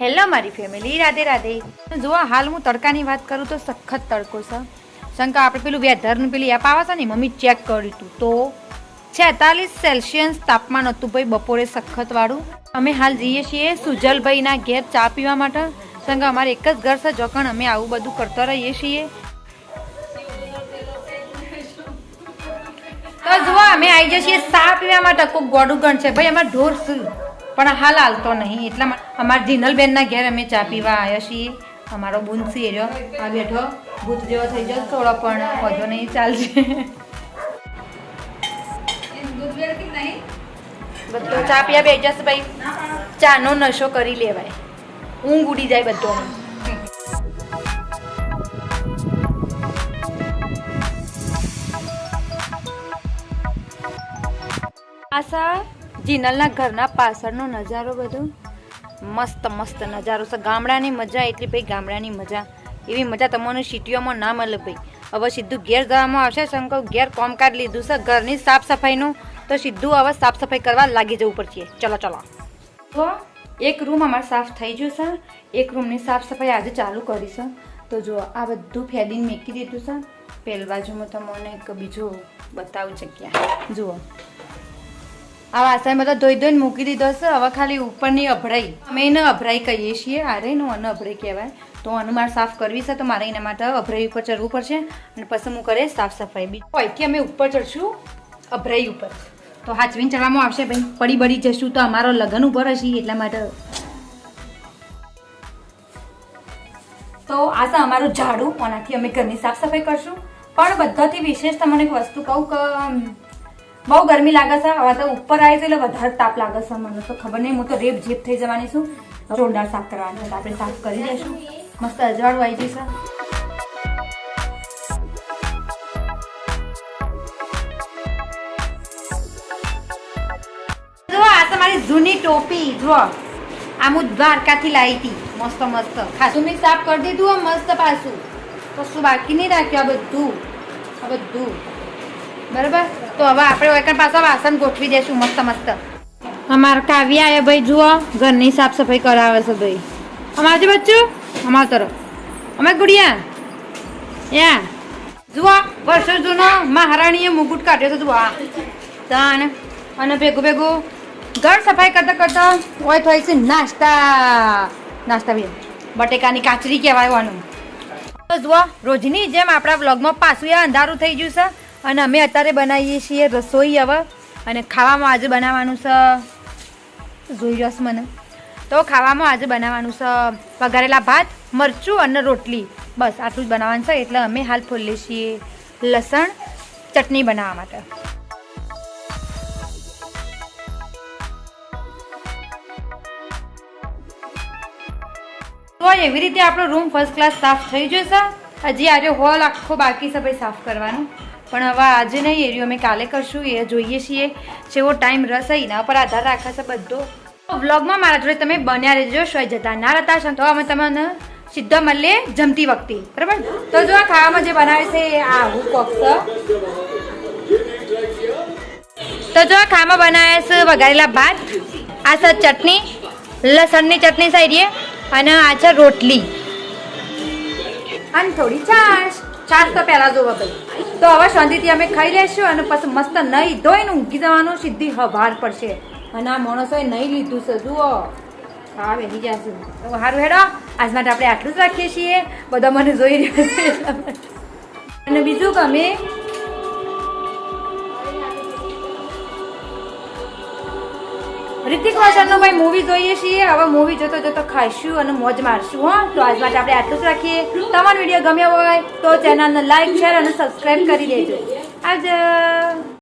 Hello મારી family, Radhe Radhe. જો હાલ હું તડકાની વાત કરું તો સખત તડકો છે. શંકા આપણે પેલું વેધરનું પેલી એપ આવે છે ને, મમ્મી ચેક કર્યું હતું તો 46 સેલ્સિયસ તાપમાન હતું ભાઈ બપોરે સખત વાળું. અમે હાલ જઈએ છીએ સુજલભાઈના ઘેર ચા પીવા માટે. શંકા અમારે એક જ ઘર છે, જોકણ અમે આવું બધું કરતા રહીએ છીએ. તો જુઓ અમે આવી જઈએ છીએ ચા પીવા માટે. કોઈ ગોડું ગણ છે ભાઈ, અમારે ઢોર શું પણ હાલ હાલતો નહીં, એટલા અમારા જીનલબેનના ઘેર અમે ચા પીવા આવ્યા છીએ. અમારો બુનસી એરિયો આ બેઠો ભૂત જેવો થઈ જશે થોડો, પણ વધો નહીં, ચાલશે. બધો ચા પીવા બે જશે ભાઈ, ચાનો નશો કરી લેવાય, ઊંઘ ઉડી જાય બધો. આશા જીનલના ઘરના પાછળનો નજારો બધો મસ્ત મસ્ત નજારો છે. ગામડાની મજા એટલી ભાઈ, ગામડાની મજા એવી મજા તમને સિટીઓમાં ના મળે ભાઈ. હવે સીધું ઘેર જવામાં આવશે. શંકર ઘેર કામકાજ લીધું છે ઘરની સાફ સફાઈનું, તો સીધું હવે સાફ સફાઈ કરવા લાગી જવું પડશે. ચલો ચલો. તો એક રૂમ અમારે સાફ થઈ ગયું છે, એક રૂમની સાફ સફાઈ આજે ચાલુ કરી છે. તો જો આ બધું ફેદીને મૂકી દીધું છે. પહેલી બાજુમાં તમને એક બીજો બતાવું જગ્યા જુઓ. આ વાસણ બધા ધોઈ ધોઈને મૂકી દીધો છે. હવે ખાલી ઉપરની અભડાઈ, અમે એને અભરાઈ કહીએ છીએ. આરે નું અને અભરાઈ કહેવાય. તો આનું મારે સાફ કરવી છે, તો મારે એના માટે અભરાઈ ઉપર ચડવું પડશે અને પછી હું કરે સાફ સફાઈ. બી અહીંથી અમે ઉપર ચડશું અભરાઈ ઉપર, તો હાચવીને ચડવામાં આવશે ભાઈ. પડી બળી જશું તો અમારો લગ્ન ઉપર હશે, એટલા માટે. તો આ છે અમારું ઝાડુ, આનાથી અમે ઘરની સાફ સફાઈ કરશું. પણ બધાથી વિશેષ તમને એક વસ્તુ કહું કે બહુ ગરમી લાગે છે. હવે તો ઉપર આવી એટલે વધારે તાપ લાગે છે. મને તો ખબર નહીં, હું તો રેપ જેપ થઈ જવાની છું. જોરદાર સાફ કરવાની છે, આપણે સાફ કરી દઈશું. મસ્ત અજવાળું આવી જશે. જો આ તમારી જૂની ટોપી જો, આ હું દ્વારકાથી લાવી હતી. મસ્ત મસ્ત ખાસું મેં સાફ કરી દીધું મસ્ત પાછું, કશું બાકી નહીં રાખ્યું. આ બધું બરાબર. તો હવે આપણે પાછા વાસણ ગોઠવી દઈશું મસ્ત મસ્ત. અમારા કાવ્ય આવ્યા ભાઈ, જુઓ ઘરની સાફ સફાઈ કરાવે છે ભાઈ. અમારે જે બચ્ચું અમારા તરફ અમારે ગુડિયા યા જુઓ વર્ષો જૂનો મહારાણીએ મુકુટ કાઢ્યો છે. જુઓ તાન અને ભેગું ઘર સફાઈ કરતા હોય થોડી છે નાસ્તા બી બટેકાની કાચરી કહેવાય વાનું. જુઓ રોજની જેમ આપણા બ્લોગમાં પાછું અંધારું થઈ ગયું છે અને અમે અત્યારે બનાવીએ છીએ રસોઈ હવે. અને ખાવામાં આજે બનાવવાનું છે, જોઈ રહ્યો છે મને. તો ખાવામાં આજે બનાવવાનું છે વઘારેલા ભાત, મરચું અને રોટલી. બસ આટલું જ બનાવવાનું છે. એટલે અમે હાલ ફોલીએ છીએ લસણ ચટણી બનાવવા માટે. તો એવી રીતે આપણો રૂમ ફર્સ્ટ ક્લાસ સાફ થઈ જશે. હજી આજે હોલ આખો બાકી છે ભાઈ સાફ કરવાનું, પણ હવે આજે નહીં, એરિયો અમે કાલે કરશું. એ જોઈએ છીએ જેવો ટાઈમ રહેશે એના પર આધાર રાખે છે બધો. વ્લોગમાં મારા જોડે તમે બન્યા રહેજો, શોય જતા ના રહેતા. તો અમે તમને સીધા મળીએ જમતી વખતે, બરાબર. તો જો આ ખાવામાં જે બનાવે છે આવું કોક છે. તો જો આ ખાવામાં બનાવે છે વઘારેલા ભાત, આ છે ચટણી, લસણની ચટણી સાઈડીએ, અને આ છે રોટલી અને થોડી છાશ તો પહેલા જોવા ભાઈ. તો હવે શાંતિથી અમે ખાઈ લેશું અને પછી મસ્ત નહીં ધોઈને ઊંઘી જવાનું, સીધી હવાર પડશે. અને આ માણસોએ નહીં લીધું છે જુઓ, હા બેસી જશે. તો સારું હેડો, આજ માટે આપણે આટલું જ રાખીએ છીએ. બધા મને જોઈ રહ્યા છે. અને બીજું કે અમે રિતિક રોશનનું ભાઈ મૂવી જોઈએ છીએ. હવે મૂવી જોતો ખાઈશું અને મોજ મારશું. હો તો આજ માટે આપણે આટલું જ રાખીએ. તમારો વિડીયો ગમ્યો હોય તો ચેનલને લાઈક, શેર અને સબસ્ક્રાઈબ કરી દેજો. આવજો.